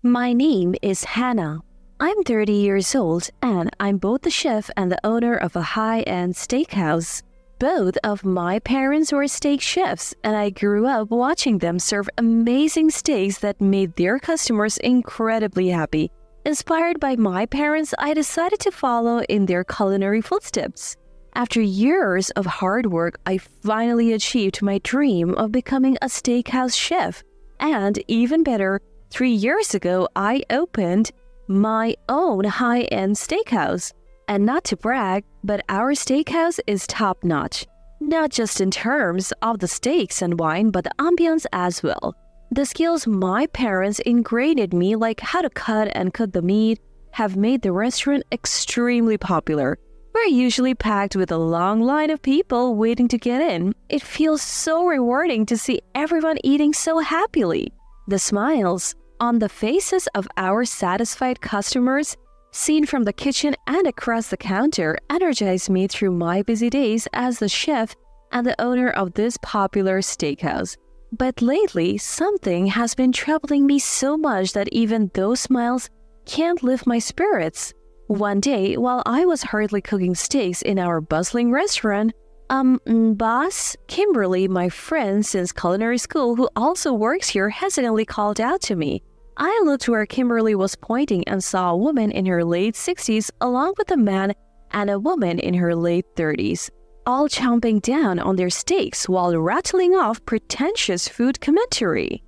My name is Hannah. I'm 30 years old and I'm both the chef and the owner of a high-end steakhouse. Both of my parents were steak chefs and I grew up watching them serve amazing steaks that made their customers incredibly happy. Inspired by my parents, I decided to follow in their culinary footsteps. After years of hard work, I finally achieved my dream of becoming a steakhouse chef. And even better, 3 years ago, I opened my own high-end steakhouse. And not to brag, but our steakhouse is top-notch. Not just in terms of the steaks and wine, but the ambience as well. The skills my parents ingrained in me, like how to cut and cook the meat, have made the restaurant extremely popular. We're usually packed with a long line of people waiting to get in. It feels so rewarding to see everyone eating so happily. The smiles on the faces of our satisfied customers, seen from the kitchen and across the counter, energize me through my busy days as the chef and the owner of this popular steakhouse. But lately, something has been troubling me so much that even those smiles can't lift my spirits. One day, while I was hurriedly cooking steaks in our bustling restaurant, boss, Kimberly, my friend since culinary school who also works here, hesitantly called out to me. I looked where Kimberly was pointing and saw a woman in her late 60s along with a man and a woman in her late 30s, all chomping down on their steaks while rattling off pretentious food commentary.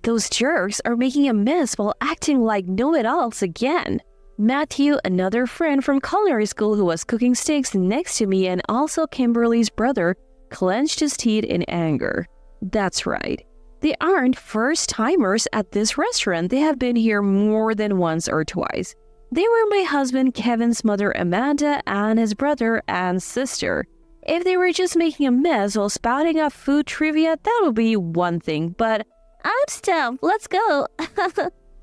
Those jerks are making a mess while acting like know-it-alls again. Matthew, another friend from culinary school who was cooking steaks next to me and also Kimberly's brother, clenched his teeth in anger. That's right. They aren't first-timers at this restaurant. They have been here more than once or twice. They were my husband Kevin's mother Amanda and his brother and sister. If they were just making a mess while spouting off food trivia, that would be one thing, but I'm stuffed, let's go.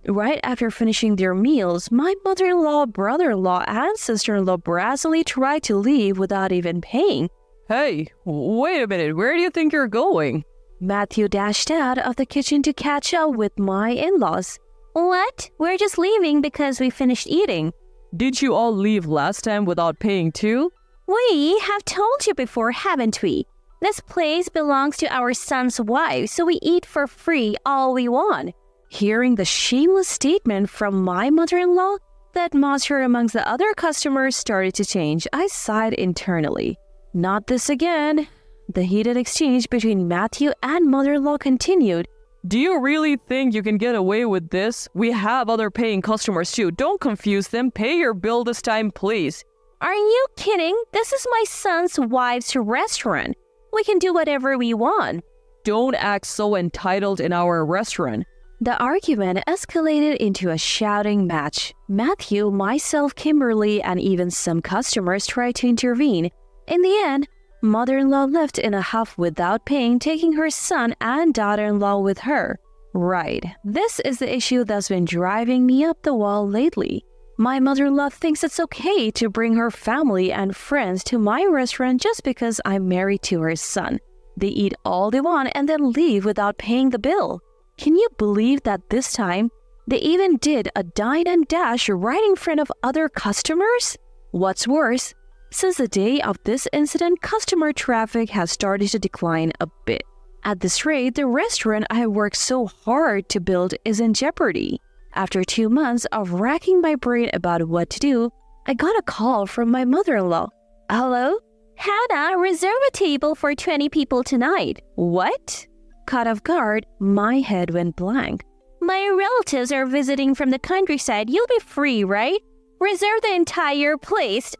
Right after finishing their meals, my mother-in-law, brother-in-law, and sister-in-law brazenly tried to leave without even paying. Hey, wait a minute, where do you think you're going? Matthew dashed out of the kitchen to catch up with my in-laws. What? We're just leaving because we finished eating. Did you all leave last time without paying too? We have told you before, haven't we? This place belongs to our son's wife, so we eat for free all we want. Hearing the shameless statement from my mother-in-law, the atmosphere amongst the other customers started to change. I sighed internally. Not this again. The heated exchange between Matthew and mother-in-law continued. Do you really think you can get away with this? We have other paying customers too. Don't confuse them. Pay your bill this time, please. Are you kidding? This is my son's wife's restaurant. We can do whatever we want. Don't act so entitled in our restaurant. The argument escalated into a shouting match. Matthew, myself, Kimberly, and even some customers tried to intervene. In the end, mother-in-law left in a huff without paying, taking her son and daughter-in-law with her. Right, this is the issue that's been driving me up the wall lately. My mother-in-law thinks it's okay to bring her family and friends to my restaurant just because I'm married to her son. They eat all they want and then leave without paying the bill. Can you believe that this time, they even did a dine and dash right in front of other customers? What's worse, since the day of this incident, customer traffic has started to decline a bit. At this rate, the restaurant I worked so hard to build is in jeopardy. After 2 months of racking my brain about what to do, I got a call from my mother-in-law. Hello? Hannah, reserve a table for 20 people tonight. What? Caught off guard, my head went blank. My relatives are visiting from the countryside. You'll be free, right? Reserve the entire place.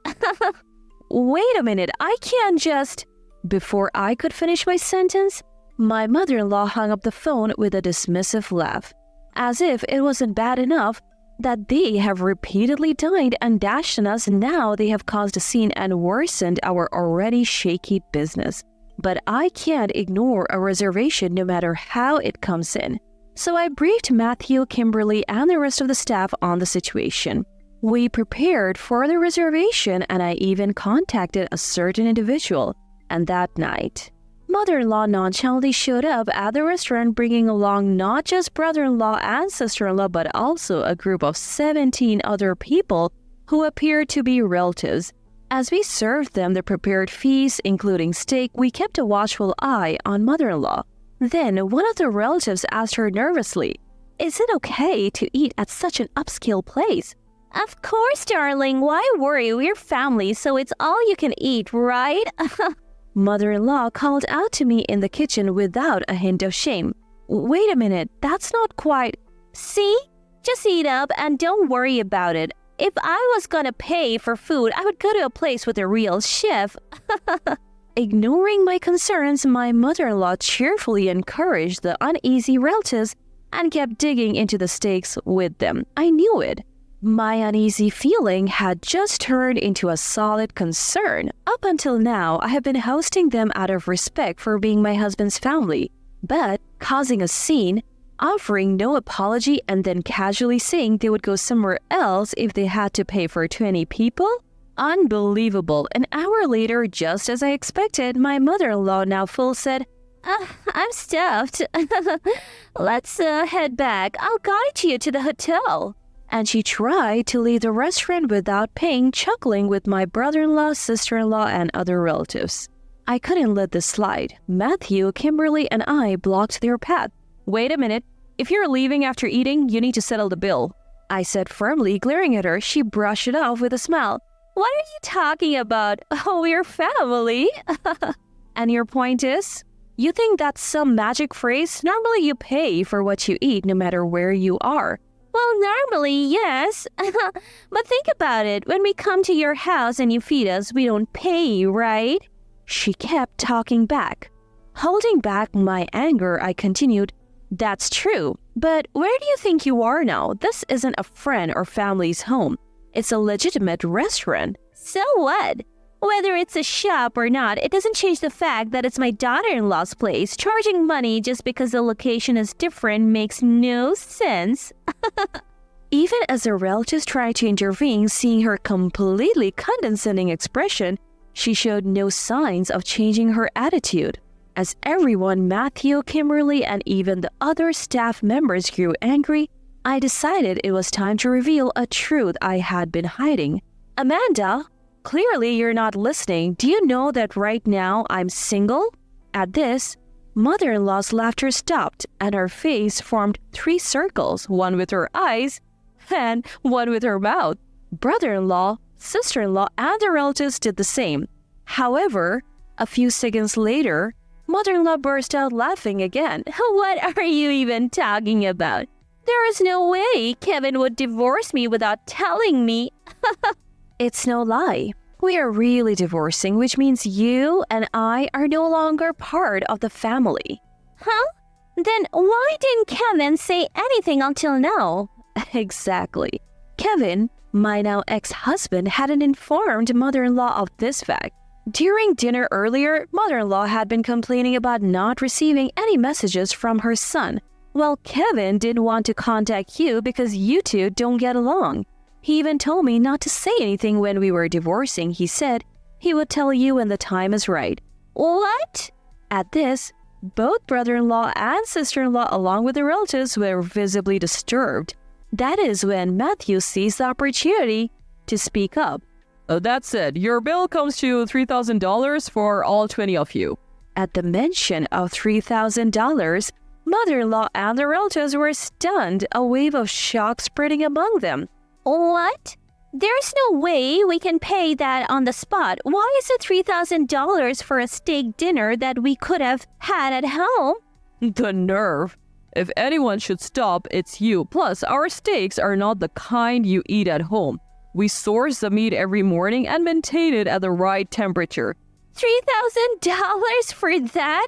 Wait a minute, I can't just... Before I could finish my sentence, my mother-in-law hung up the phone with a dismissive laugh. As if it wasn't bad enough that they have repeatedly dined and dashed on us, now they have caused a scene and worsened our already shaky business. But I can't ignore a reservation no matter how it comes in. So I briefed Matthew, Kimberly, and the rest of the staff on the situation. We prepared for the reservation and I even contacted a certain individual. And that night, Mother-in-law nonchalantly showed up at the restaurant bringing along not just brother-in-law and sister-in-law but also a group of 17 other people who appeared to be relatives. As we served them the prepared feast, including steak, we kept a watchful eye on mother-in-law. Then one of the relatives asked her nervously, "Is it okay to eat at such an upscale place?" "Of course, darling. Why worry? We're family, so it's all you can eat, right?" Mother-in-law called out to me in the kitchen without a hint of shame. "Wait a minute, that's not quite..." "See? Just eat up and don't worry about it. If I was gonna pay for food, I would go to a place with a real chef." Ignoring my concerns, my mother-in-law cheerfully encouraged the uneasy relatives and kept digging into the steaks with them. I knew it. My uneasy feeling had just turned into a solid concern. Up until now, I have been hosting them out of respect for being my husband's family. But causing a scene, offering no apology and then casually saying they would go somewhere else if they had to pay for 20 people? Unbelievable. An hour later, just as I expected, my mother-in-law, now full, said, "I'm stuffed. Let's head back. I'll guide you to the hotel." And she tried to leave the restaurant without paying, chuckling with my brother-in-law, sister-in-law, and other relatives. I couldn't let this slide. Matthew, Kimberly, and I blocked their path. "Wait a minute. If you're leaving after eating, you need to settle the bill," I said firmly, glaring at her. She brushed it off with a smile. "What are you talking about? Oh, we're family." "And your point is? You think that's some magic phrase? Normally you pay for what you eat no matter where you are." "Well, normally, yes. But think about it. When we come to your house and you feed us, we don't pay, right?" She kept talking back. Holding back my anger, I continued, "That's true. But where do you think you are now? This isn't a friend or family's home. It's a legitimate restaurant." "So what? Whether it's a shop or not, it doesn't change the fact that it's my daughter-in-law's place. Charging money just because the location is different makes no sense." Even as the relatives tried to intervene, seeing her completely condescending expression, she showed no signs of changing her attitude. As everyone, Matthew, Kimberly, and even the other staff members grew angry, I decided it was time to reveal a truth I had been hiding. "Amanda, clearly you're not listening. Do you know that right now I'm single?" At this, mother-in-law's laughter stopped and her face formed 3 circles, one with her eyes and one with her mouth. Brother-in-law, sister-in-law, and the relatives did the same. However, a few seconds later, mother-in-law burst out laughing again. "What are you even talking about? There is no way Kevin would divorce me without telling me." "It's no lie. We are really divorcing, which means you and I are no longer part of the family." "Huh? Then why didn't Kevin say anything until now?" Exactly. Kevin, my now ex-husband, hadn't informed mother-in-law of this fact. During dinner earlier, mother-in-law had been complaining about not receiving any messages from her son. Well, Kevin didn't want to contact you because you two don't get along. He even told me not to say anything when we were divorcing. He said he would tell you when the time is right. What? At this, both brother-in-law and sister-in-law along with the relatives were visibly disturbed. That is when Matthew seized the opportunity to speak up. That said, your bill comes to $3,000 for all 20 of you. At the mention of $3,000, mother-in-law and the relatives were stunned, a wave of shock spreading among them. What? There's no way we can pay that on the spot. Why is it $3,000 for a steak dinner that we could have had at home? The nerve. If anyone should stop, it's you. Plus, our steaks are not the kind you eat at home. We source the meat every morning and maintain it at the right temperature. $3,000 for that?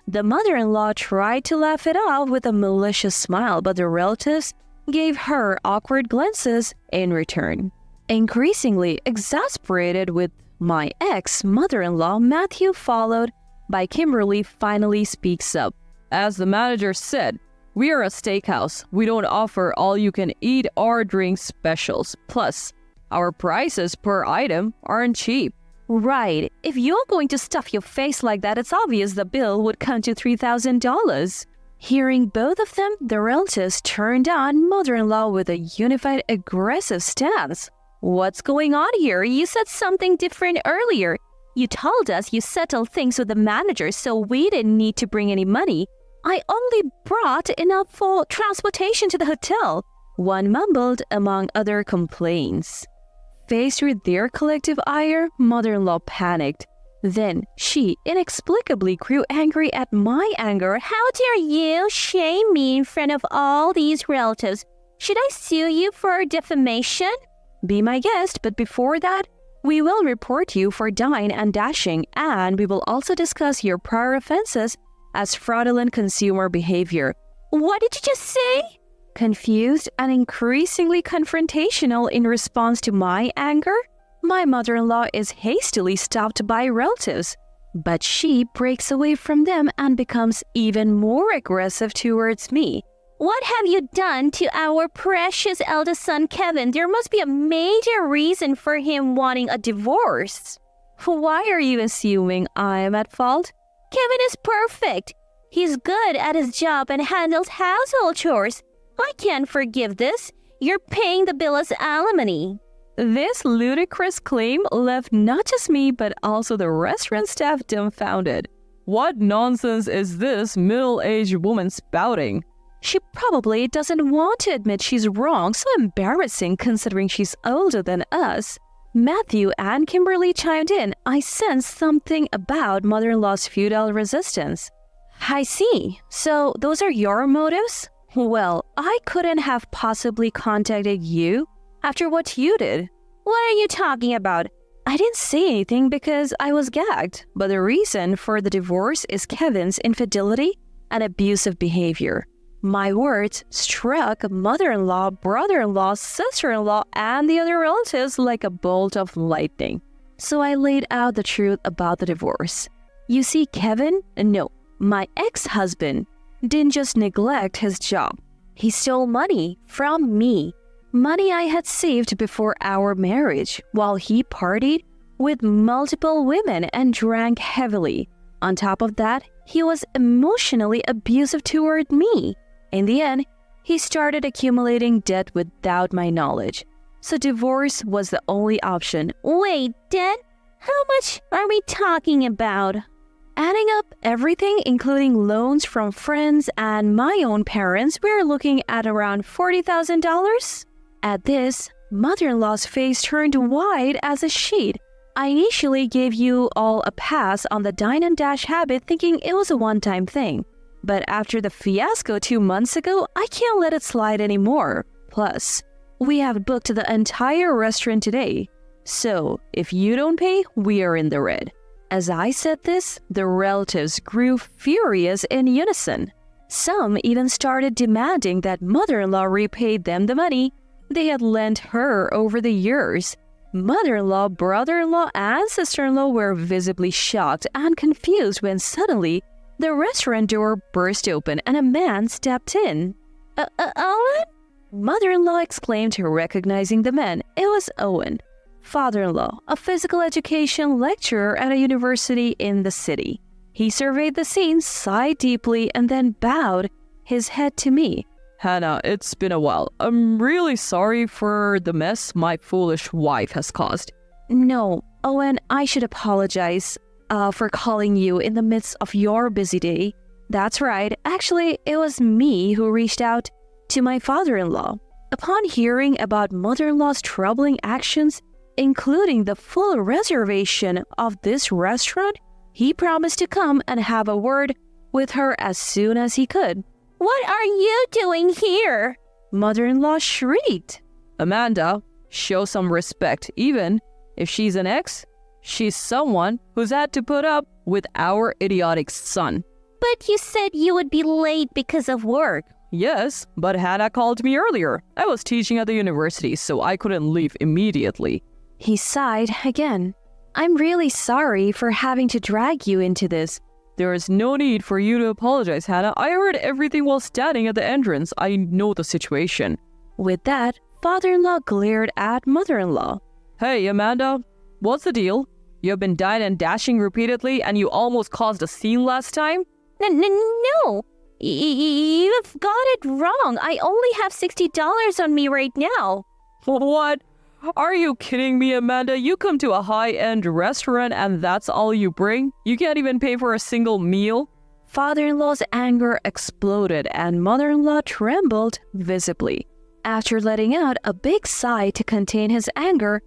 The mother-in-law tried to laugh it off with a malicious smile, but the relatives gave her awkward glances in return. Increasingly exasperated with my ex-mother-in-law, Matthew, followed by Kimberly, finally speaks up. As the manager said, we are a steakhouse. We don't offer all-you-can-eat or drink specials. Plus, our prices per item aren't cheap. Right. If you're going to stuff your face like that, it's obvious the bill would come to $3,000. Hearing both of them, the relatives turned on mother-in-law with a unified aggressive stance. What's going on here? You said something different earlier. You told us you settled things with the manager, so we didn't need to bring any money. I only brought enough for transportation to the hotel, one mumbled among other complaints. Faced with their collective ire, mother-in-law panicked. Then she inexplicably grew angry at my anger. How dare you shame me in front of all these relatives? Should I sue you for defamation? Be my guest, but before that, we will report you for dine and dashing, and we will also discuss your prior offenses as fraudulent consumer behavior. What did you just say? Confused and increasingly confrontational in response to my anger, my mother-in-law is hastily stopped by relatives, but she breaks away from them and becomes even more aggressive towards me. What have you done to our precious eldest son, Kevin? There must be a major reason for him wanting a divorce. Why are you assuming I am at fault? Kevin is perfect. He's good at his job and handles household chores. I can't forgive this. You're paying the bill as alimony. This ludicrous claim left not just me but also the restaurant staff dumbfounded. What nonsense is this middle-aged woman spouting? She probably doesn't want to admit she's wrong, so embarrassing considering she's older than us. Matthew and Kimberly chimed in. I sensed something about mother-in-law's futile resistance. I see. So those are your motives? Well, I couldn't have possibly contacted you after what you did. What are you talking about? I didn't say anything because I was gagged, but the reason for the divorce is Kevin's infidelity and abusive behavior. My words struck mother-in-law, brother-in-law, sister-in-law, and the other relatives like a bolt of lightning. So I laid out the truth about the divorce. You see, Kevin, no, my ex-husband, didn't just neglect his job. He stole money from me. Money I had saved before our marriage, while he partied with multiple women and drank heavily. On top of that, he was emotionally abusive toward me. In the end, he started accumulating debt without my knowledge. So divorce was the only option. Wait, debt? How much are we talking about? Adding up everything, including loans from friends and my own parents, we're looking at around $40,000. At this, mother-in-law's face turned white as a sheet. I initially gave you all a pass on the dine and dash habit, thinking it was a one-time thing. But after the fiasco 2 months ago, I can't let it slide anymore. Plus, we have booked the entire restaurant today. So, if you don't pay, we are in the red. As I said this, the relatives grew furious in unison. Some even started demanding that mother-in-law repaid them the money they had lent her over the years. Mother-in-law, brother-in-law, and sister-in-law were visibly shocked and confused when suddenly the restaurant door burst open and a man stepped in. Owen? Mother-in-law exclaimed, recognizing the man. It was Owen, father-in-law, a physical education lecturer at a university in the city. He surveyed the scene, sighed deeply, and then bowed his head to me. Hannah, it's been a while. I'm really sorry for the mess my foolish wife has caused. No, Owen, I should apologize for calling you in the midst of your busy day. That's right. Actually, it was me who reached out to my father-in-law. Upon hearing about mother-in-law's troubling actions, including the full reservation of this restaurant, he promised to come and have a word with her as soon as he could. What are you doing here? Mother-in-law shrieked. Amanda, show some respect. Even if she's an ex, she's someone who's had to put up with our idiotic son. But you said you would be late because of work. Yes, but Hannah called me earlier. I was teaching at the university, so I couldn't leave immediately. He sighed again. I'm really sorry for having to drag you into this. There is no need for you to apologize, Hannah. I heard everything while standing at the entrance. I know the situation. With that, father-in-law glared at mother-in-law. Hey, Amanda, what's the deal? You have been dying and dashing repeatedly and you almost caused a scene last time? No. You've got it wrong. I only have $60 on me right now. What? Are you kidding me, Amanda? You come to a high-end restaurant and that's all you bring? You can't even pay for a single meal? Father-in-law's anger exploded and mother-in-law trembled visibly. After letting out a big sigh to contain his anger,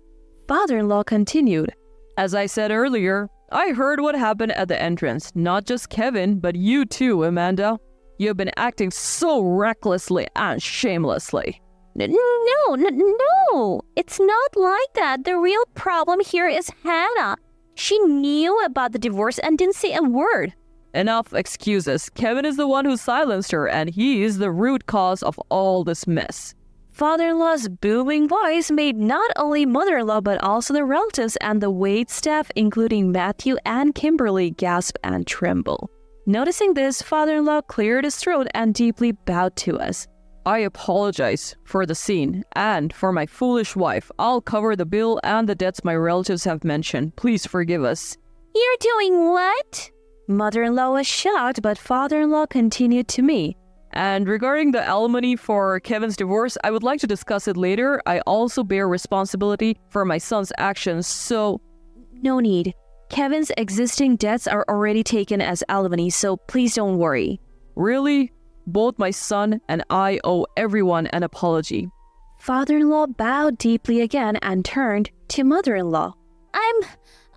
father-in-law continued. As I said earlier, I heard what happened at the entrance. Not just Kevin, but you too, Amanda. You have been acting so recklessly and shamelessly. No. It's not like that. The real problem here is Hannah. She knew about the divorce and didn't say a word. Enough excuses. Kevin is the one who silenced her, and he is the root cause of all this mess. Father-in-law's booming voice made not only mother-in-law but also the relatives and the wait staff, including Matthew and Kimberly, gasp and tremble. Noticing this, father-in-law cleared his throat and deeply bowed to us. I apologize for the scene and for my foolish wife. I'll cover the bill and the debts my relatives have mentioned. Please forgive us. You're doing what? Mother-in-law was shocked, but father-in-law continued to me. And regarding the alimony for Kevin's divorce, I would like to discuss it later. I also bear responsibility for my son's actions, so... No need. Kevin's existing debts are already taken as alimony, so please don't worry. Really? Both my son and I owe everyone an apology. Father-in-law bowed deeply again and turned to mother-in-law.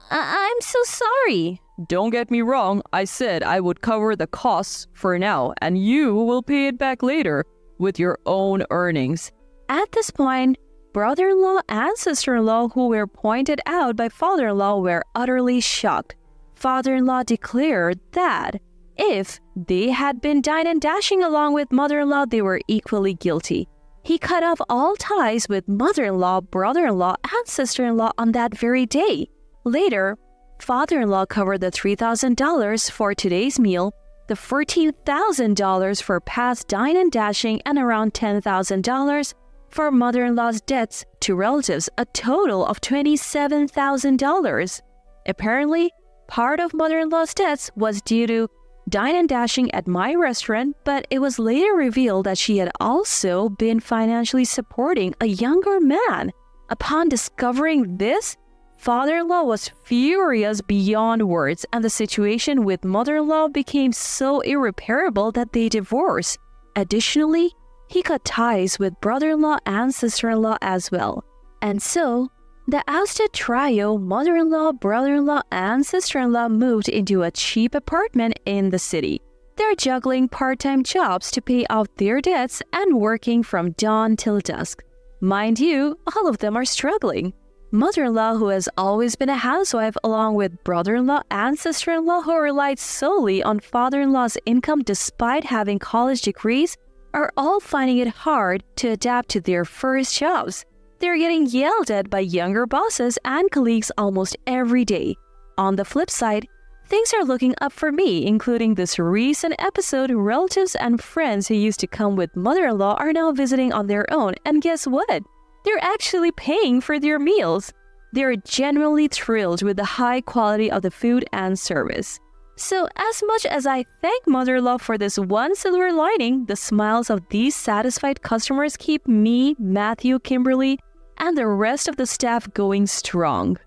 I'm so sorry. Don't get me wrong, I said I would cover the costs for now, and you will pay it back later with your own earnings. At this point, brother-in-law and sister-in-law who were pointed out by father-in-law were utterly shocked. Father-in-law declared that if they had been dying and dashing along with mother-in-law, they were equally guilty. He cut off all ties with mother-in-law, brother-in-law, and sister-in-law on that very day. Later, father-in-law covered the $3,000 for today's meal, the $14,000 for past dine and dashing, and around $10,000 for mother-in-law's debts to relatives, a total of $27,000. Apparently, part of mother-in-law's debts was due to dine and dashing at my restaurant, but it was later revealed that she had also been financially supporting a younger man. Upon discovering this, father-in-law was furious beyond words, and the situation with mother-in-law became so irreparable that they divorced. Additionally, he cut ties with brother-in-law and sister-in-law as well. And so, the ousted trio, mother-in-law, brother-in-law, and sister-in-law, moved into a cheap apartment in the city. They're juggling part-time jobs to pay off their debts and working from dawn till dusk. Mind you, all of them are struggling. Mother-in-law, who has always been a housewife, along with brother-in-law and sister-in-law who relied solely on father-in-law's income despite having college degrees, are all finding it hard to adapt to their first jobs. They're getting yelled at by younger bosses and colleagues almost every day. On the flip side, things are looking up for me, including this recent episode. Relatives and friends who used to come with mother-in-law are now visiting on their own, and guess what? They're actually paying for their meals. They're genuinely thrilled with the high quality of the food and service. So as much as I thank mother-in-law for this one silver lining, the smiles of these satisfied customers keep me, Matthew, Kimberly, and the rest of the staff going strong.